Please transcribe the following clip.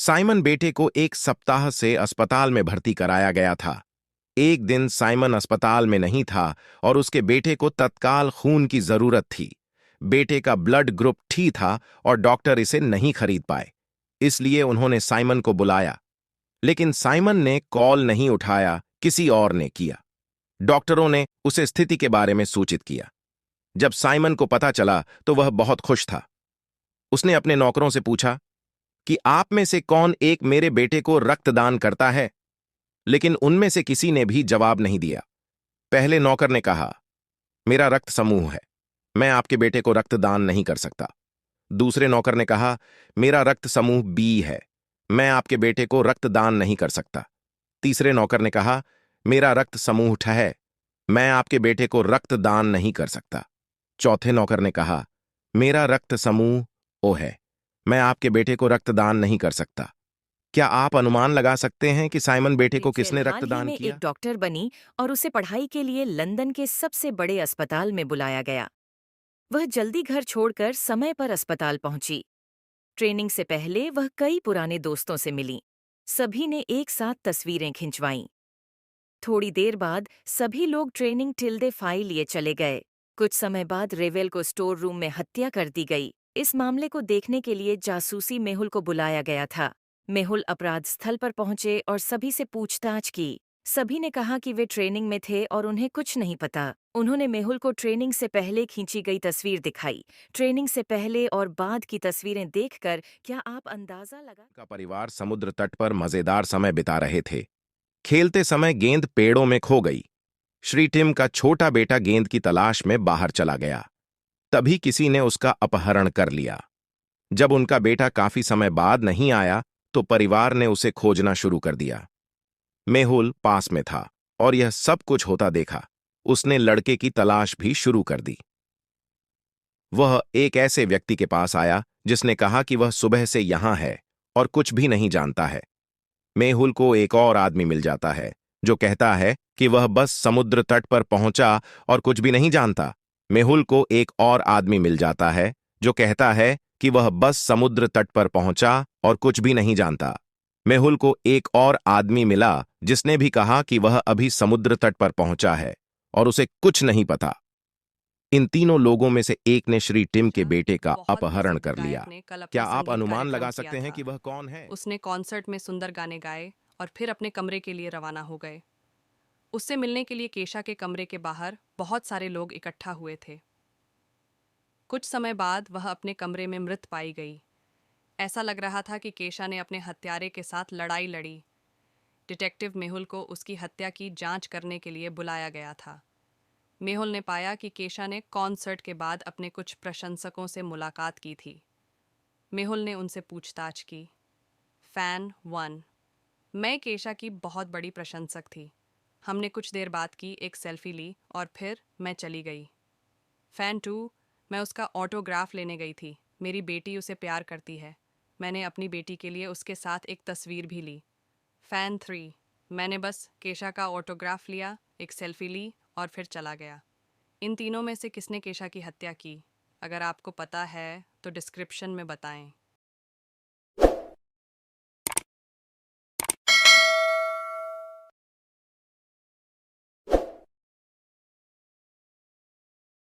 Simon बेटे को एक सप्ताह से अस्पताल में भर्ती कराया गया था। एक दिन साइमन अस्पताल में नहीं था और उसके बेटे को तत्काल खून की जरूरत थी। बेटे का ब्लड ग्रुप टी था और डॉक्टर इसे नहीं खरीद पाए। इसलिए उन्होंने साइमन को बुलाया, लेकिन साइमन ने कॉल नहीं उठाया, किसी और ने किया। डॉक्टरों ने उसे स्थिति के बारे में सूचित किया। जब साइमन को पता चला तो वह बहुत खुश था। उसने अपने नौकरों से पूछा कि आप में से कौन एक मेरे बेटे को रक्तदान करता है, लेकिन उनमें से किसी ने भी जवाब नहीं दिया। पहले नौकर ने कहा, मेरा रक्त समूह है, मैं आपके बेटे को रक्तदान नहीं कर सकता। दूसरे नौकर ने कहा, मेरा रक्त समूह बी है, मैं आपके बेटे को रक्तदान नहीं कर सकता। तीसरे नौकर ने कहा, मेरा रक्त समूह ठ है, मैं आपके बेटे को रक्तदान नहीं कर सकता। चौथे नौकर ने कहा, मेरा रक्त समूह ओ है, मैं आपके बेटे को रक्तदान नहीं कर सकता। क्या आप अनुमान लगा सकते हैं कि साइमन बेटे को किसने रेचेल हाल ही रक्तदान में किया? एक डॉक्टर बनी और उसे पढ़ाई के लिए लंदन के सबसे बड़े अस्पताल में बुलाया गया। वह जल्दी घर छोड़कर समय पर अस्पताल पहुंची। ट्रेनिंग से पहले वह कई पुराने दोस्तों से मिली। सभी ने एक साथ तस्वीरें खिंचवाईं। थोड़ी देर बाद सभी लोग ट्रेनिंग टिल्डे फाइल लिए चले गए। कुछ समय बाद रेवेल को स्टोर रूम में हत्या कर दी गई। इस मामले को देखने के लिए जासूसी मेहुल को बुलाया गया था। मेहुल अपराध स्थल पर पहुंचे और सभी से पूछताछ की। सभी ने कहा कि वे ट्रेनिंग में थे और उन्हें कुछ नहीं पता। उन्होंने मेहुल को ट्रेनिंग से पहले खींची गई तस्वीर दिखाई। ट्रेनिंग से पहले और बाद की तस्वीरें देखकर क्या आप अंदाजा लगा? का परिवार समुद्र तट पर मजेदार समय बिता रहे थे। खेलते समय गेंद पेड़ों में खो गई। श्री टिम का छोटा बेटा गेंद की तलाश में बाहर चला गया। तभी किसी ने उसका अपहरण कर लिया। जब उनका बेटा काफी समय बाद नहीं आया तो परिवार ने उसे खोजना शुरू कर दिया। मेहुल पास में था और यह सब कुछ होता देखा। उसने लड़के की तलाश भी शुरू कर दी। वह एक ऐसे व्यक्ति के पास आया जिसने कहा कि वह सुबह से यहां है और कुछ भी नहीं जानता है। मेहुल को एक और आदमी मिल जाता है जो कहता है कि वह बस समुद्र तट पर पहुंचा और कुछ भी नहीं जानता। मेहुल को एक और आदमी मिल जाता है जो कहता है कि वह बस समुद्र तट पर पहुंचा और कुछ भी नहीं जानता। मेहुल को एक और आदमी मिला जिसने भी कहा कि वह अभी समुद्र तट पर पहुंचा है और उसे कुछ नहीं पता। इन तीनों लोगों में से एक ने श्री टिम के अच्छा, बेटे का बहुत अपहरण प्रसिद्ध कर गायक लिया। ने कल क्या अपना आप संगीत अनुमान कार्यक्रम लगा किया सकते हैं था। कि वह कौन है? उसने कॉन्सर्ट में सुंदर गाने गाए और फिर अपने कमरे के लिए रवाना हो गए। उससे मिलने के लिए केशा के कमरे के बाहर बहुत सारे लोग इकट्ठा हुए थे। कुछ समय बाद वह अपने कमरे में मृत पाई गई। ऐसा लग रहा था कि केशा ने अपने हत्यारे के साथ लड़ाई लड़ी। डिटेक्टिव मेहुल को उसकी हत्या की जांच करने के लिए बुलाया गया था। मेहुल ने पाया कि केशा ने कॉन्सर्ट के बाद अपने कुछ प्रशंसकों से मुलाकात की थी। मेहुल ने उनसे पूछताछ की। फैन 1, मैं केशा की बहुत बड़ी प्रशंसक थी। हमने कुछ देर बाद की एक सेल्फी ली और फिर मैं चली गई। फैन 2, मैं उसका ऑटोग्राफ लेने गई थी। मेरी बेटी उसे प्यार करती है। मैंने अपनी बेटी के लिए उसके साथ एक तस्वीर भी ली। फैन 3, मैंने बस केशा का ऑटोग्राफ लिया, एक सेल्फी ली और फिर चला गया। इन तीनों में से किसने केशा की हत्या की? अगर आपको पता है तो डिस्क्रिप्शन में बताएं।